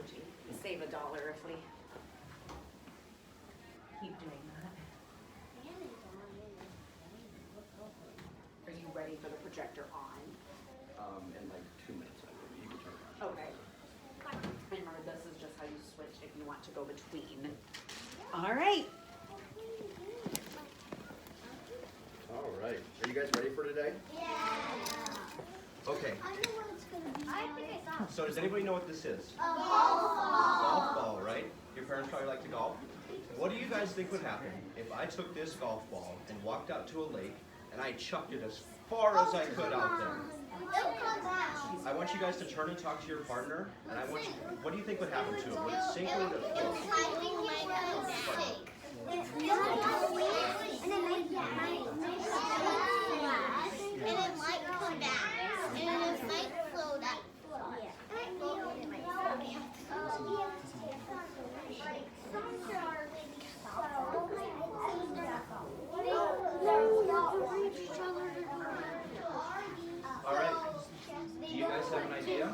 energy. Save $1 if we keep doing that. Are you ready for the projector on? In like 2 minutes, I will. You can turn it on. Okay. Remember, this is just how you switch if you want to go between. All right. All right. Are you guys ready for today? Yeah. Okay. I know what it's gonna be. I think I saw. So does anybody know what this is? A golf ball. Golf ball, right? Your parents probably like to golf. What do you guys think would happen if I took this golf ball and walked out to a lake and I chucked it as far as I could out there? It'll come down. I want you guys to turn and talk to your partner, and I want you, what do you think would happen to it? Would it sink or would it float? I think it might sink. And it might come back. And it might float up. All right. Do you guys have an idea?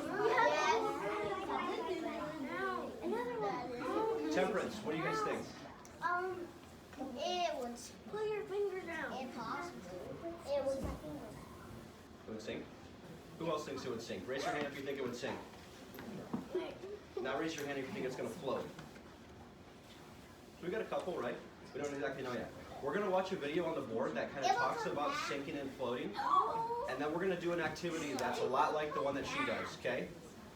Temperance, what do you guys think? It would put your finger down. Impossible. It would. It would sink? Who else thinks it would sink? Raise your hand if you think it would sink. Now raise your hand if you think it's going to float. So we got a couple, right? We don't exactly know yet. We're going to watch a video on the board that kind of talks about sinking and floating. And then we're going to do an activity that's a lot like the one that she does, okay?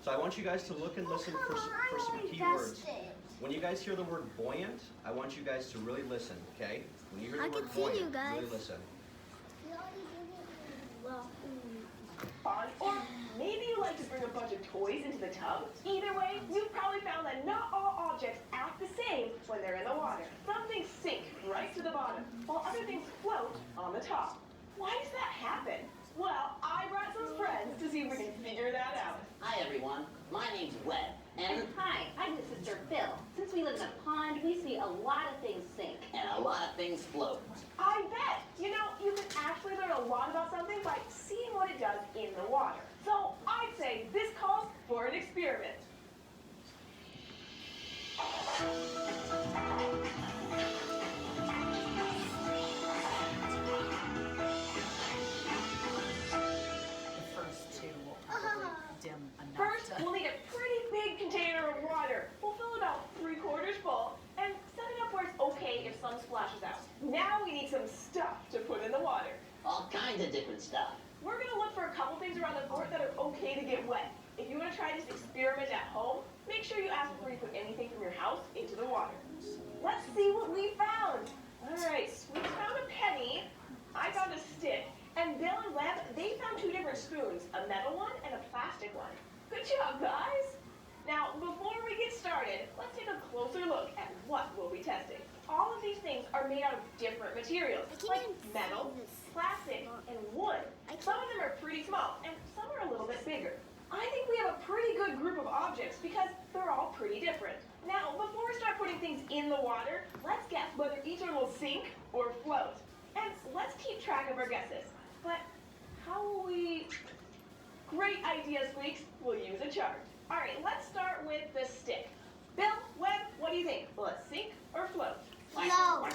So I want you guys to look and listen for some key words. When you guys hear the word buoyant, I want you guys to really listen, okay? When you hear the word buoyant, really listen. Or maybe you like to bring a bunch of toys into the tub. Either way, you've probably found that not all objects act the same when they're in the water. Some things sink right to the bottom, while other things float on the top. Why does that happen? Well, I brought some friends to see if we can figure that out. Hi everyone, my name's Webb, and Hi, I'm his sister Phil. Since we live in a pond, we see a lot of things sink. a lot of things float. I bet! You know, you can actually learn a lot about something by seeing what it does in the water. So I'd say this calls for an experiment. The first two will probably dim enough First, to... we'll need a pretty big container of water. We'll fill it about 3/4 full and set it up where it's okay if sun splashes out. Now we need some stuff to put in the water. All kinds of different stuff. We're gonna look for a couple things around the fort that are okay to get wet. If you wanna try this experiment at home, make sure you ask before you put anything from your house into the water. Let's see what we found. All right, we found a penny. I found a stick. And Bill and Webb, they found 2 different spoons, a metal one and a plastic one. Good job, guys. Now, before we get started, let's take a closer look at what we'll be testing. All of these things are made out of different materials, like metal, plastic, and wood. Some of them are pretty small, and some are a little bit bigger. I think we have a pretty good group of objects because they're all pretty different. Now, before we start putting things in the water, let's guess whether each one will sink or float. And let's keep track of our guesses. But how will we... Great idea, Squeaks. We'll use a chart. All right, let's start with the stick. Bill, Webb, what do you think? Will it sink or float? No. Well, I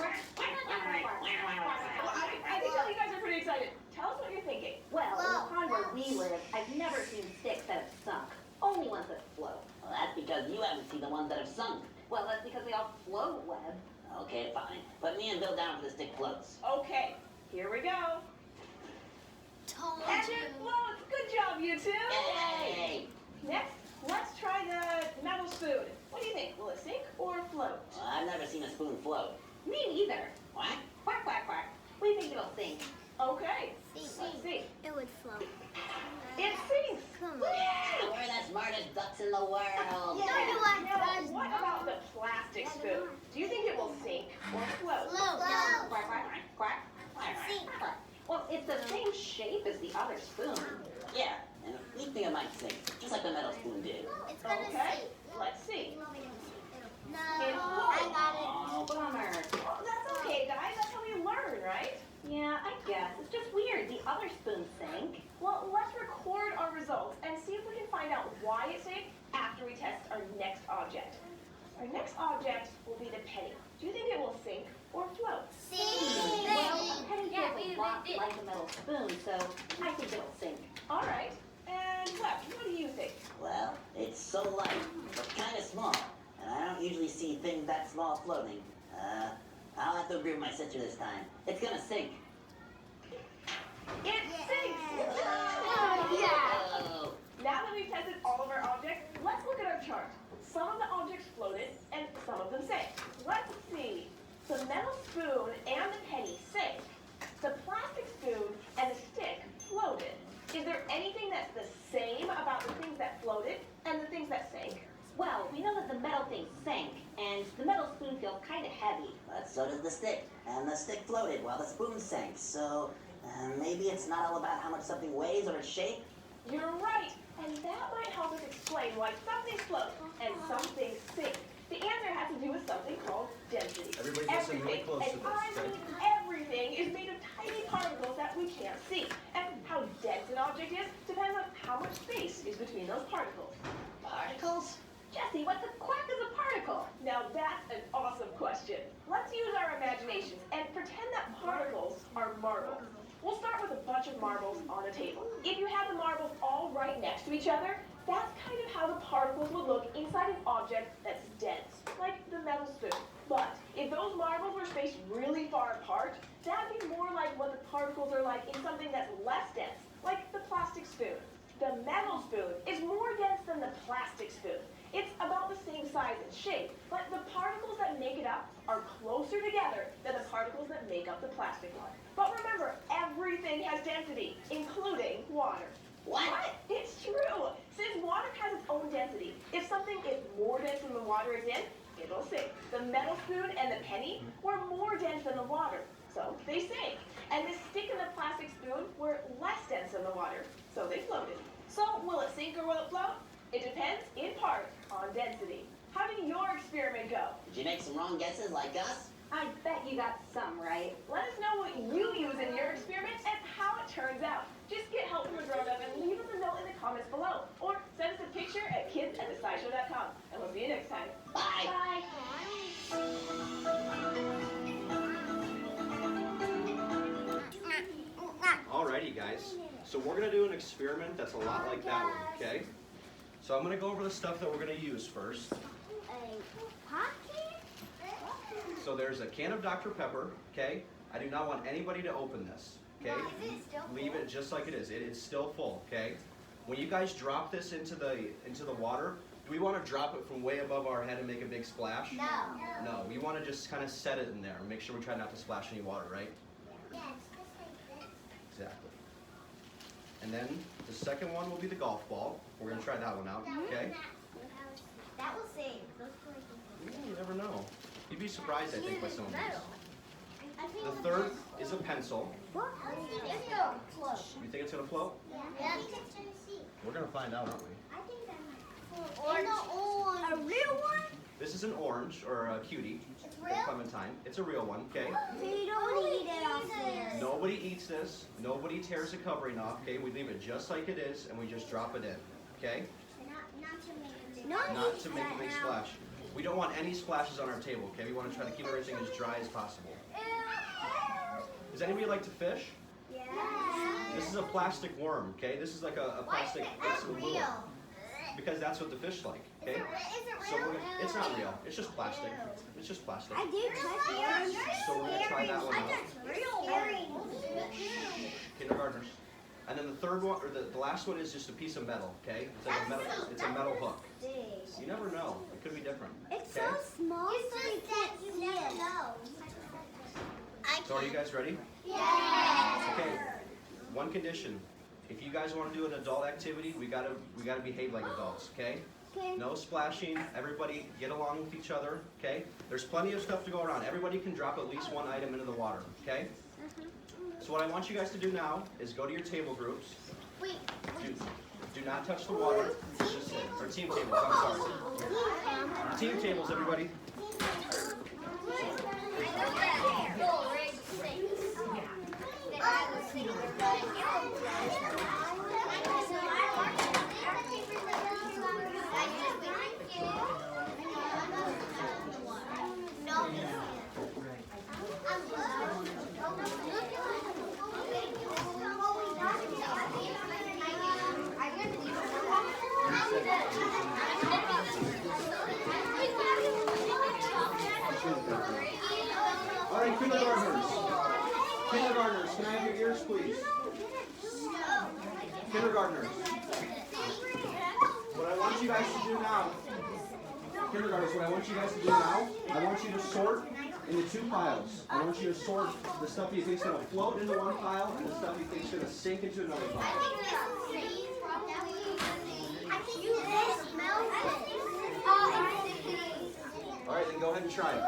can tell you guys are pretty excited. Tell us what you're thinking. Well, in the pond where we live, I've never seen sticks that have sunk. Only ones that float. Well, that's because you haven't seen the ones that have sunk. Well, that's because they all float, Webb. Okay, fine. Put me and Bill down for the stick floats. Okay, here we go. Told And you. it floats. Good job, you two. Yay! Next, let's try the metal spoon. What do you think? Will it sink or float? Well, I've never seen a spoon float. Me neither. What? Quack, quack, quack. We think it'll sink. Okay, See. let's see. It would float. It sinks. Come on. Yeah, we're the smartest ducks in the world. Now, what about the plastic spoon? Do you think it will sink or float? Float. Quack, quack, quack, quack. Sink. Well, it's the same shape as the other spoon. Yeah, and we think it might sink, just like the metal spoon did. It's gonna Okay, sink. let's see. No, I got it. Oh, bummer. Well, that's okay, guys. That's how we learn, right? Yeah, I guess. It's just weird. The other spoon sank. Well, let's record our results and see if we can find out why it sank after we test our next object. object. Our next object will be the penny. Do you think it will sink or float? Well, a penny feels a lot like a metal spoon, so I think it'll sink. All right. And Webb, what do you think? Well, it's so light, but kind of small, and I don't usually see things that small floating. I'll have to agree with my sister this time. It's gonna sink. It sinks! Oh. Now that we've tested all of our objects, let's look at our chart. Some of the objects floated and some of them sank. Let's see. The metal spoon and the penny sank. The plastic spoon and the stick floated. Is there anything that's the same about the things that floated and the things that sank? Well, we know that the metal thing sank, and the metal spoon feels kind of heavy. But so does the stick, and the stick floated while the spoon sank. So maybe it's not all about how much something weighs or its shape. You're right, and that might help us explain why some things float and some things sink. The answer has to do with something called density. Everybody listen really Everything, close to and this, I okay? mean everything, is made of tiny particles that we can't see. And how dense an object is depends on how much space is between those particles. Particles? Jesse, what the quack is a particle? Now that's an awesome question. Let's use our imaginations and pretend that particles are marbles. We'll start with a bunch of marbles on a table. If you have the marbles all right next to each other, that's kind of how the particles would look inside an object that's dense, like the metal spoon. But if those marbles were spaced really far apart, that'd be more like what the particles are like in something that's less dense, like the plastic spoon. The metal spoon is more dense than the plastic spoon. It's about the same size and shape, but the particles that make it up are closer together than the particles that make up the plastic one. But remember, everything has density, including water. What? It's true. Since water has its own density, if something is more dense than the water it's in, it'll sink. The metal spoon and the penny were more dense than the water, so they sank. And the stick and the plastic spoon were less dense than the water, so they floated. So will it sink or will it float? It depends, in part, on density. How did your experiment go? Did you make some wrong guesses like us? I bet you got some right. Let us know what you use in your experiment and how it turns out. Just get help from a grown-up and leave us a note in the comments below. Or send us a picture at kids@thescishow.com. And we'll see you next time. Bye. Bye. Alrighty, guys. So we're gonna do an experiment that's a lot like that one, okay? So I'm gonna go over the stuff that we're gonna use first. So there's a can of Dr. Pepper, okay? I do not want anybody to open this, okay? Leave it just like it is. It is still full, okay? When you guys drop this into the water, do we want to drop it from way above our head and make a big splash? No. No, we want to just kind of set it in there and make sure we try not to splash any water, right? Yes, just like this. Exactly. And then the second one will be the golf ball. We're gonna try that one out, okay? That will save. Yeah, you never know. You'd be surprised, I think, by some of these. I think The third is a pencil. What? It's gonna float. You think it's gonna float? Yeah. I think it's gonna see. We're gonna find out, aren't we? I think that might float. And the orange. A real one? This is an orange, or a cutie. It's a real? Clementine. It's a real one, okay? So you don't eat it off there. Nobody eats this. Nobody tears the covering off, okay? We leave it just like it is, and we just drop it in, okay? Not to make a big splash. We don't want any splashes on our table, okay? We want to try to keep everything as dry as possible. Does anybody like to fish? Yeah. This is a plastic worm, okay? This is like a plastic. It's a lure. real? Because that's what the fish like, okay? Is it So real? it's not real. It's just plastic. It's just plastic. I did touch it. So we're gonna try that one out. Real. Kindergartners. And then the third one, or the last one is just a piece of metal, okay? It's like a metal. It's a metal hook. You never know. It could be different. It's Okay? so small, so you can't see it. So are you guys ready? Yes. Okay. One condition. If you guys want to do an adult activity, we gotta behave like adults, okay? Okay. No splashing. Everybody get along with each other, okay? There's plenty of stuff to go around. Everybody can drop at least one item into the water, okay? So what I want you guys to do now is go to your table groups. Wait. Do not touch the water. Just sit. Or team tables, I'm sorry. Team tables, everybody. Kindergartners, can I have your ears, please? Kindergartners. What I want you guys to do now, kindergartners, what I want you guys to do now, I want you to sort into two piles. I want you to sort the stuff you think is going to float into one pile and the stuff you think is going to sink into another pile. All right, then go ahead and try it.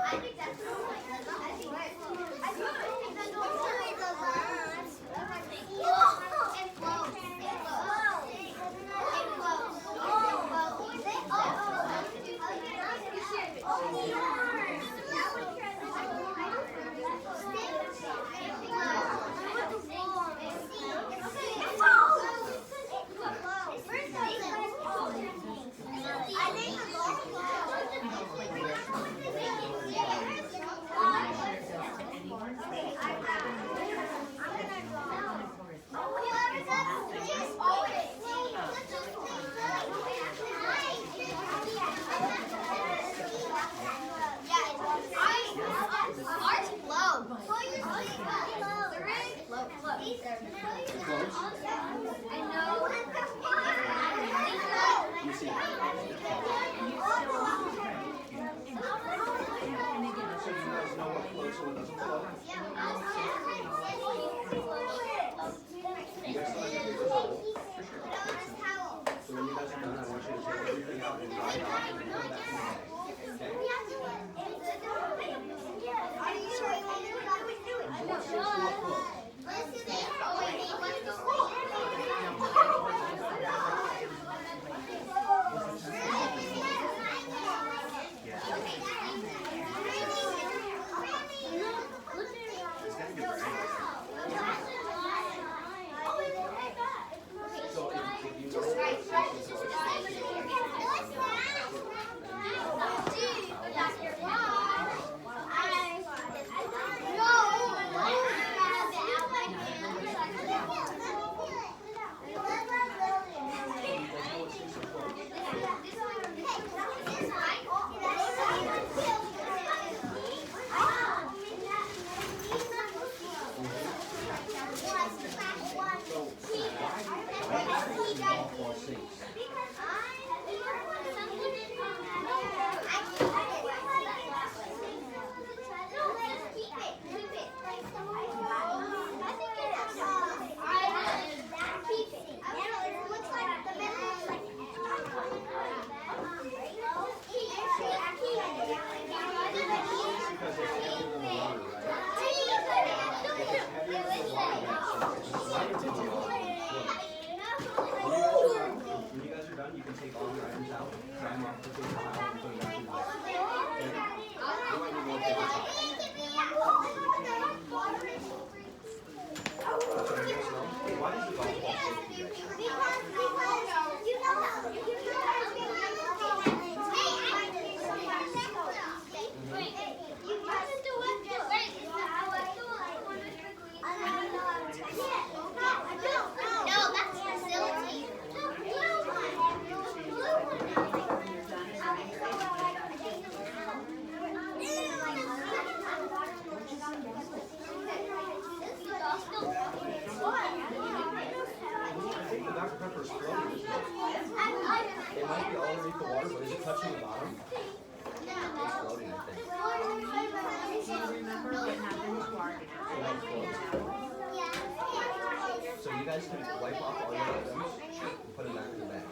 So you guys can wipe off all your items and put them back in the bag,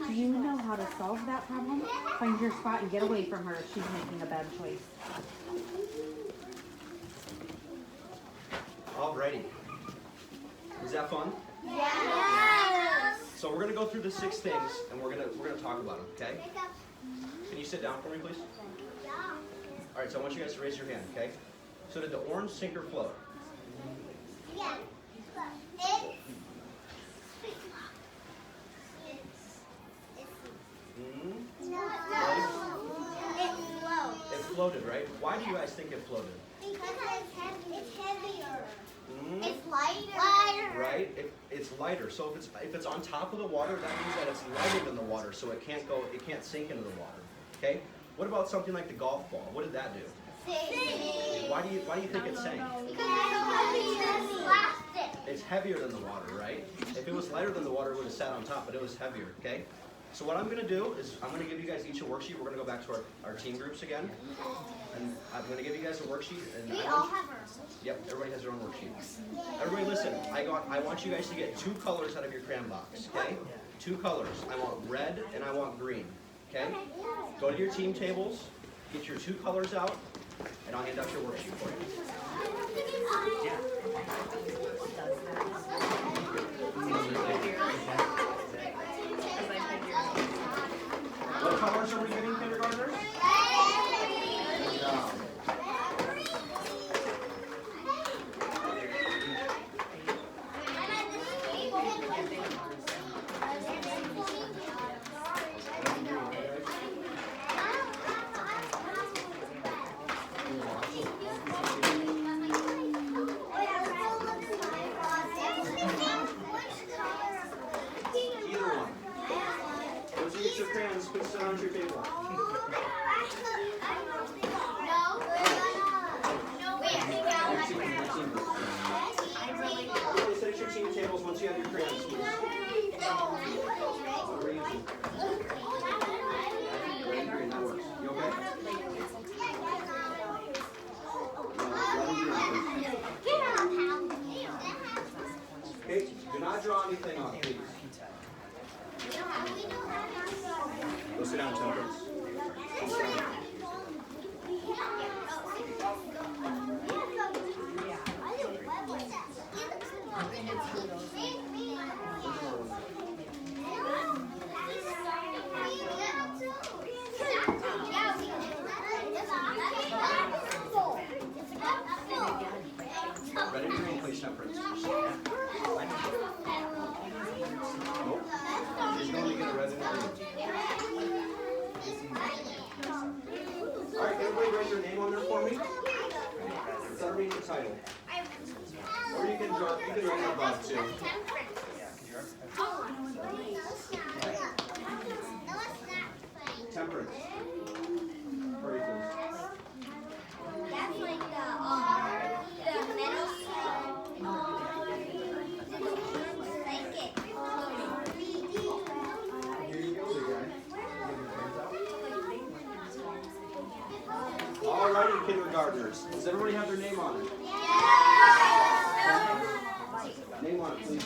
Do you know how to solve that problem? Find your spot and get away from her if she's making a bad choice. Alrighty. Is that fun? Yes. So we're gonna go through the 6 things and we're gonna talk about them, okay? Can you sit down for me, please? Alright, so I want you guys to raise your hand, okay? So did the orange sink or float? Yeah. It floated, right? Why do you guys think it floated? Because it's heavier. Mm, It's lighter. right? It's lighter. So if it's on top of the water, that means that it's lighter than the water, so it can't sink into the water. Okay? What about something like the golf ball? What did that do? Why do you think it sank? Because it's plastic. It's heavier than the water, right? If it was lighter than the water, it would have sat on top, but it was heavier, okay? So what I'm going to do is I'm going to give you guys each a worksheet. We're going to go back to our team groups again. And I'm going to give you guys a worksheet. And We all have our. Yep, everybody has their own worksheet. Everybody listen, I want you guys to get 2 colors out of your crayon box, okay? 2 colors. I want red and I want green, okay? Go to your team tables, get your 2 colors out, and I'll hand out your worksheet for you. What colors are we getting, kindergartners? Either one. Once you get your crayons, put it on your table. Okay, set your team tables once you have your crayons, please. Very easy. Red and green, that works. You okay? Okay, do not draw anything on, please. Go sit down, Temperance. Go sit down. Red and green, please, Temperance. Nope. She's going to get a red and green. Alright, everybody write your name on there for me. Instead of reading the title. Or you can write it above too. Temperance. Hurry, please. That's like the middle Here you go, big guy. Alrighty, kindergartners. Does everybody have their name on it? Name on it, please.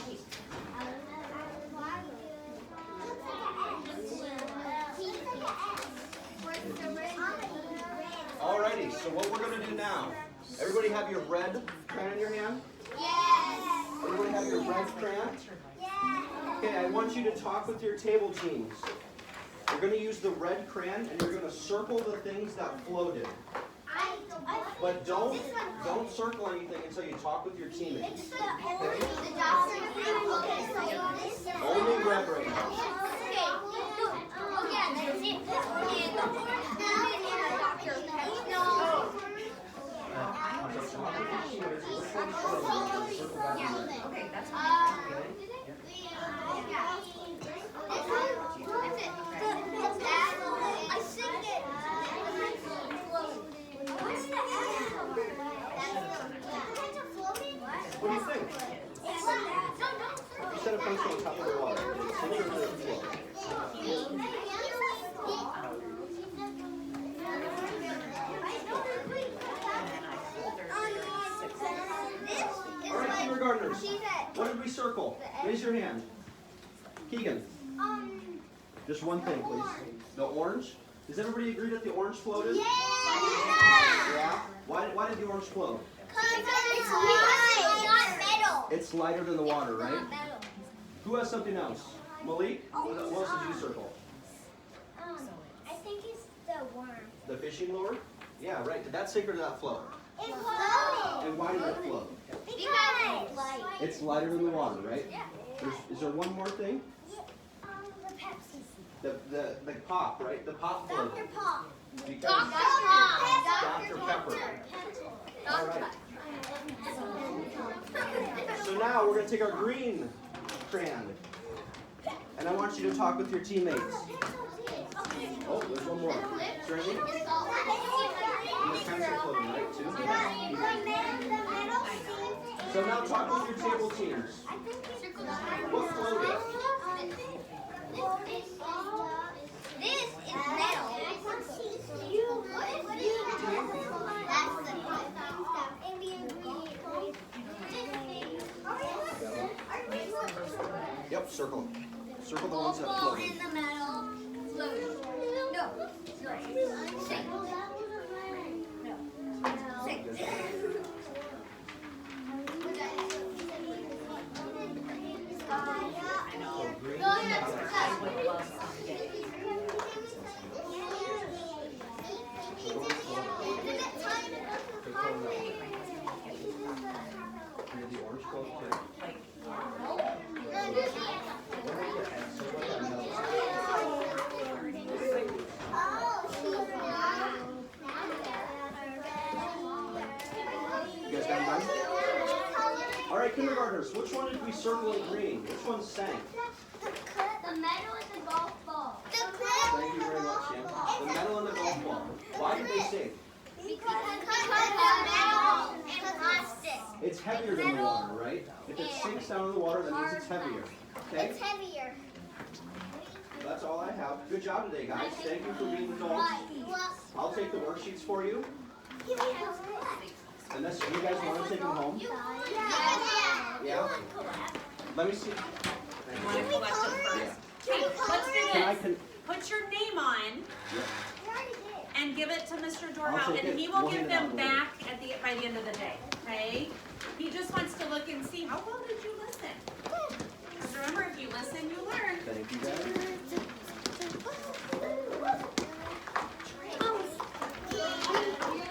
Alrighty, so what we're going to do now, everybody have your red crayon in your hand? Everybody have your red crayon? Okay, I want you to talk with your table teams. You're going to use the red crayon and you're going to circle the things that floated. But don't circle anything until you talk with your teammates. Only red right now. What do you think? You set a pencil on top of the water. It's center of the floor. All right, kindergartners. What did we circle? Raise your hand. Keegan, just one thing, please. The orange. Does everybody agree that the orange floated? Yeah! Yeah? Why did the orange float? Because it's light, not metal. It's lighter than the water, right? Not metal. Who has something else? Malik? What else did you circle? I think it's the worm. The fishing lure? Yeah, right. Did that sink or did that float? It floated. And why did it float? Because it's light. It's lighter than the water, right? Yeah. Is there one more thing? The Pepsi. The pop, right? The pop floated. Dr. Pop. Because Dr. Pepper. Pepper. All right. So now we're going to take our green crayon. And I want you to talk with your teammates. Oh, there's one more. Is there any? And the pencil floating, right, too? So now talk with your table teams. What floated? This is metal. That's the Yep, circle. Circle the ones that floated. in the metal. No. Did the orange float too? You guys got done? All right, kindergartners, which one did we circle in green? Which one sank? The metal is the golf ball. The Thank you very much, Sam. The metal and the golf ball. Why did they sink? Because the metal is plastic. It's heavier than the water, right? If it sinks down in the water, that means it's heavier. Okay? It's heavier. That's all I have. Good job today, guys. Thank you for being adults. I'll take the worksheets for you. And this, you guys want to take them home? Yeah? Let me see. You want to collect them first? Yeah. Okay, let's do Can I this. Put your name on and give it to Mr. I'll Dorhout, take and it. he will We'll give hand it out them later. back at by the end of the day. Okay? He just wants to look and see how well did you listen. Because remember, if you listen, you learn. Thank you, guys.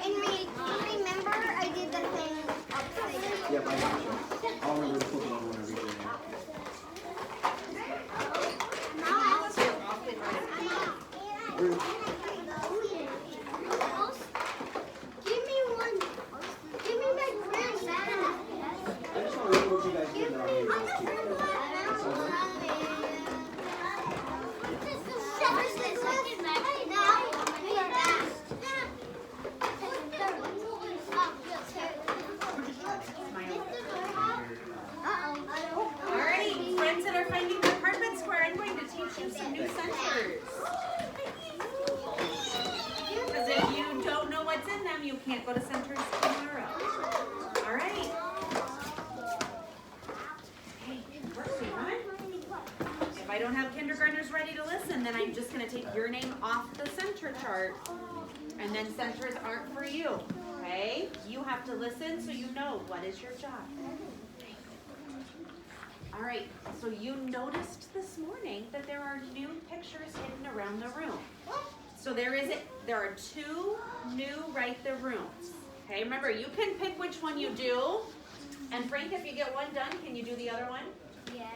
Remember I did the thing upside down. Yep, I got you. I'll remember to flip it over when I read your name. Ruth, Give me one. Give me my grand I just want to read what you guys did in our meeting last week. It's over. Alrighty, friends that are finding their carpet square, I'm going to teach you some new centers. Because if you don't know what's in them, you can't go to centers tomorrow. Alright. Hey, Mercy, run. If I don't have kindergartners ready to listen, then I'm just going to take your name off the center chart. And then centers aren't for you. Okay? You have to listen so you know what is your job. All right, so you noticed this morning that there are new pictures hidden around the room. So there are two new Write the Rooms. Okay, remember, you can pick which one you do. And Frank, if you get one done, can you do the other one? Yeah.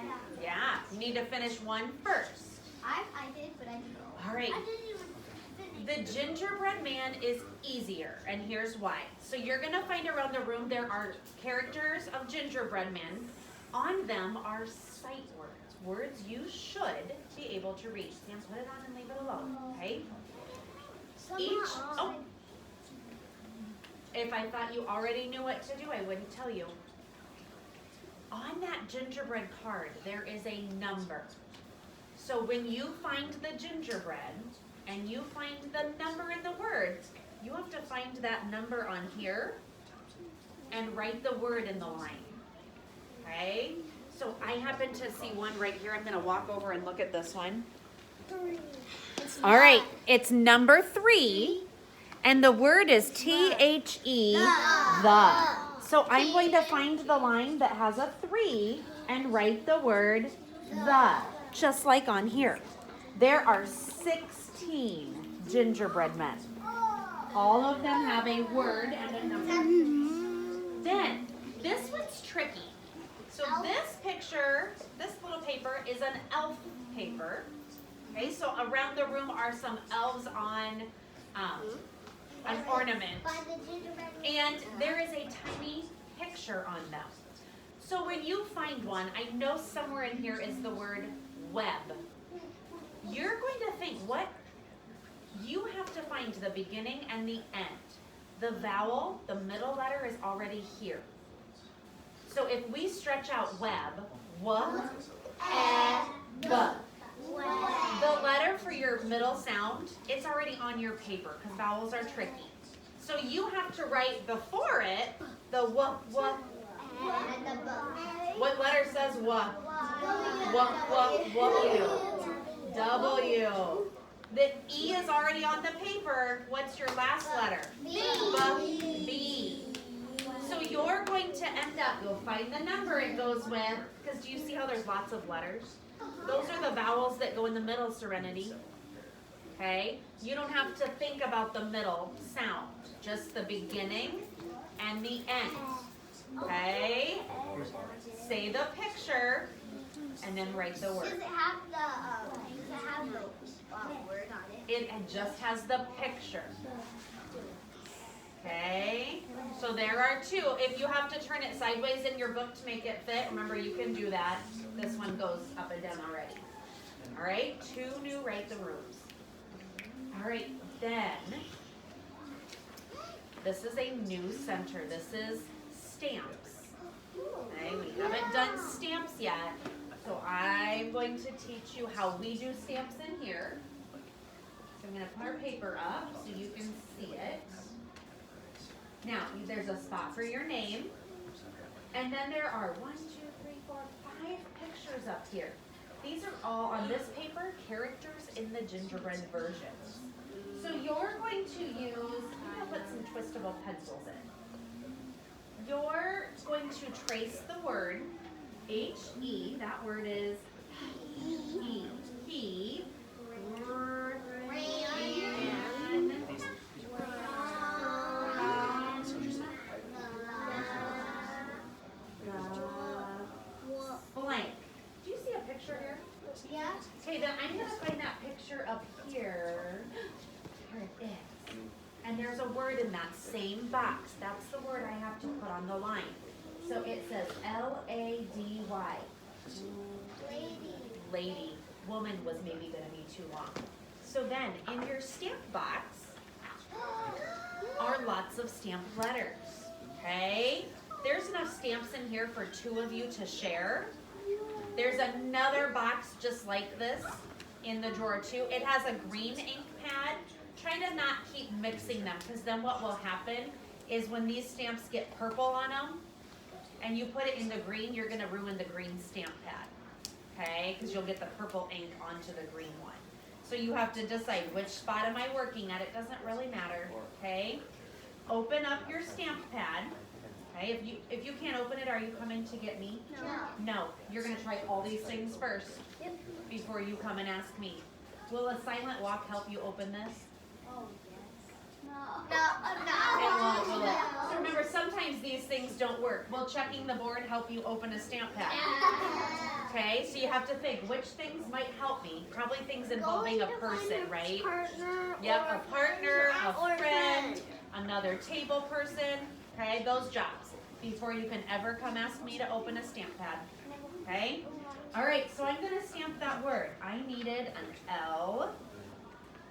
Yeah, you need to finish one first. I did, but I didn't. All right. I didn't even finish. The gingerbread man is easier, and here's why. So you're gonna find around the room there are characters of gingerbread men. On them are sight words, words you should be able to read. Sam, put it on and leave it alone, okay? If I thought you already knew what to do, I wouldn't tell you. On that gingerbread card, there is a number. So when you find the gingerbread and you find the number in the words, you have to find that number on here and write the word in the line. Okay? So I happen to see one right here. I'm gonna walk over and look at this one. All right, it's number 3, and the word is T-H-E, the. So I'm going to find the line that has a 3 and write the word the, just like on here. There are 16 gingerbread men. All of them have a word and a number. Then, this one's tricky. So this picture, this little paper is an elf paper. Okay, so around the room are some elves on an ornament. And there is a tiny picture on them. So when you find one, I know somewhere in here is the word web. You're going to think, what? You have to find the beginning and the end. The vowel, the middle letter is already here. So if we stretch out web, w, e, b. The letter for your middle sound, it's already on your paper because vowels are tricky. So you have to write before it the w, w. What letter says w? W. W. The E is already on the paper. What's your last letter? B. B. So you're going to end up, you'll find the number it goes with, because do you see how there's lots of letters? Those are the vowels that go in the middle, Serenity. Okay? You don't have to think about the middle sound, just the beginning and the end. Okay? Say the picture and then write the word. Does it have the word on it? It just has the picture. Okay? So there are 2. If you have to turn it sideways in your book to make it fit, remember you can do that. This one goes up and down already. All right? 2 new write the rooms. All right, then this is a new center. This is stamps. Okay, we haven't done stamps yet, so I'm going to teach you how we do stamps in here. So I'm going to put our paper up so you can see it. Now, there's a spot for your name, and then there are 1, 2, 3, 4, 5 pictures up here. These are all on this paper, characters in the gingerbread version. So you're going to use, I'm going to put some twistable pencils in. You're going to trace the word H-E, that word is he, he, blank. Do you see a picture here? Yeah. Okay, then I'm going to find that picture up here. Here it is. And there's a word in that same box. That's the word I have to put on the line. So it says L-A-D-Y. Lady. Lady. Woman was maybe going to be too long. So then, in your stamp box are lots of stamped letters. Okay? There's enough stamps in here for 2 of you to share. There's another box just like this in the drawer too. It has a green ink pad. Try to not keep mixing them, because then what will happen is when these stamps get purple on them and you put it in the green, you're going to ruin the green stamp pad. Okay? Because you'll get the purple ink onto the green one. So you have to decide which spot am I working at. It doesn't really matter. Okay? Open up your stamp pad. Okay? If you can't open it, are you coming to get me? No. No. You're going to try all these things first before you come and ask me. Will a silent walk help you open this? Oh, yes. No. It won't, will it? So remember, sometimes these things don't work. Will checking the board help you open a stamp pad? Okay, so you have to think, which things might help me? Probably things involving a person, right? Yep, a partner, a friend, another table person. Okay, those jobs before you can ever come ask me to open a stamp pad. Okay? All right, so I'm going to stamp that word. I needed an L.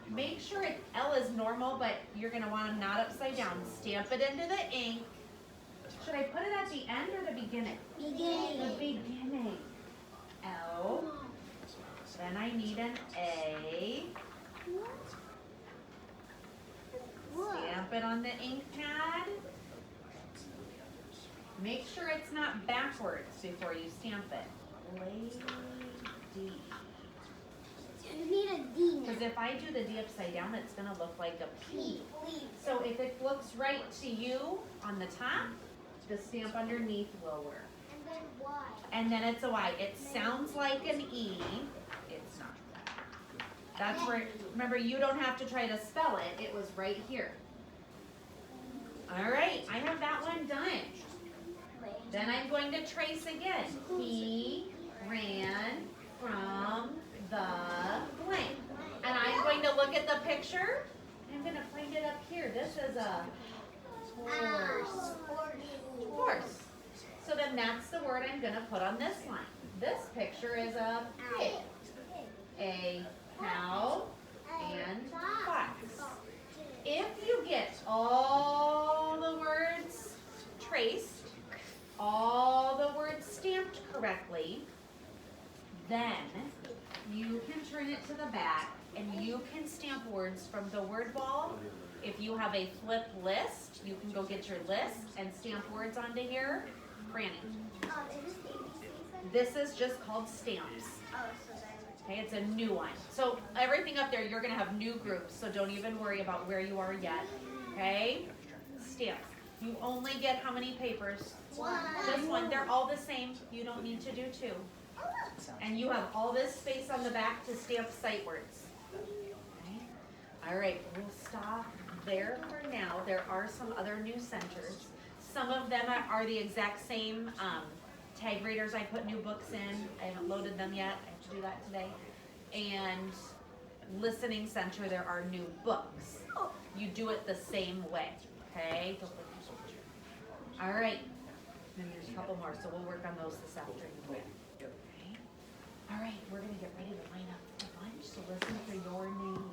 Make sure L is normal, but you're going to want them not upside down. Stamp it into the ink. Should I put it at the end or the beginning? The beginning. L. Then I need an A. Stamp it on the ink pad. Make sure it's not backwards before you stamp it. Lady. You need a D now. Because if I do the D upside down, it's gonna look like a P. Please. So if it looks right to you on the top, the stamp underneath will work. And then Y. And then it's a Y. It sounds like an E. It's not. That's where, remember, you don't have to try to spell it. It was right here. All right, I have that one done. Then I'm going to trace again. He ran from the blank. And I'm going to look at the picture. I'm going to find it up here. This is a horse. Horse. So then that's the word I'm going to put on this line. This picture is a pig, a cow, and fox. If you get all the words traced, all the words stamped correctly, then you can turn it to the back and you can stamp words from the word wall. If you have a flip list, you can go get your list and stamp words onto here. Franny, Is this ABC? this is just called stamps. Oh, so then. Okay, it's a new one. So everything up there, you're gonna have new groups, so don't even worry about where you are yet. Okay? Stamps. You only get how many papers? Just one. They're all the same. You don't need to do two. And you have all this space on the back to stamp sight words. Okay? All right, we'll stop there for now. There are some other new centers. Some of them are the exact same. Tag readers, I put new books in. I haven't loaded them yet. I have to do that today. And listening center, there are new books. You do it the same way. Okay? Don't look at your picture. All right. Then there's a couple more, so we'll work on those this afternoon. Okay? All right, we're gonna get ready to line up for lunch. So listen for your name.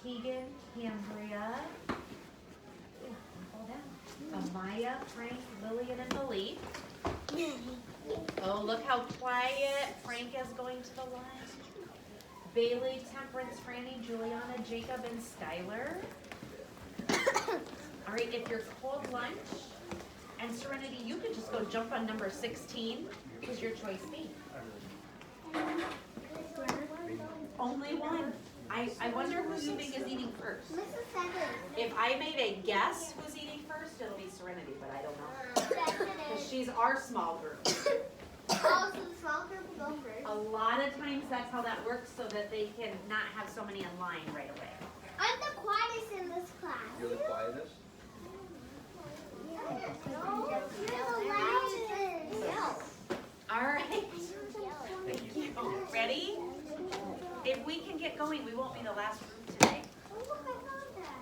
Keegan, Cambria. Ooh, fall down. Amaya, Frank, Lillian, and Malik. Oh, look how quiet Frank is going to the left. Bailey, Temperance, Franny, Juliana, Jacob, and Skylar. All right, if you're cold lunch, and Serenity, you could just go jump on number 16. Who's your choice B? Only one. I wonder who you think is eating first. Mrs. Sanders. If I made a guess who's eating first, it'll be Serenity, but I don't know. Because she's our small group. Oh, so the small group will go first. A lot of times that's how that works so that they can not have so many in line right away. I'm the quietest in this class. You're the quietest? No, you're the loudest. All right. Thank you. Ready? If we can get going, we won't be the last group today. Oh, look, I found that.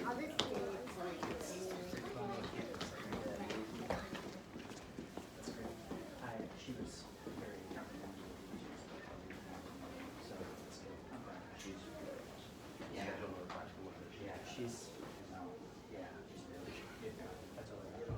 I'll just do it. She was very comfortable. So it's good. She's yeah, she's no, yeah, she's really good. That's all I got.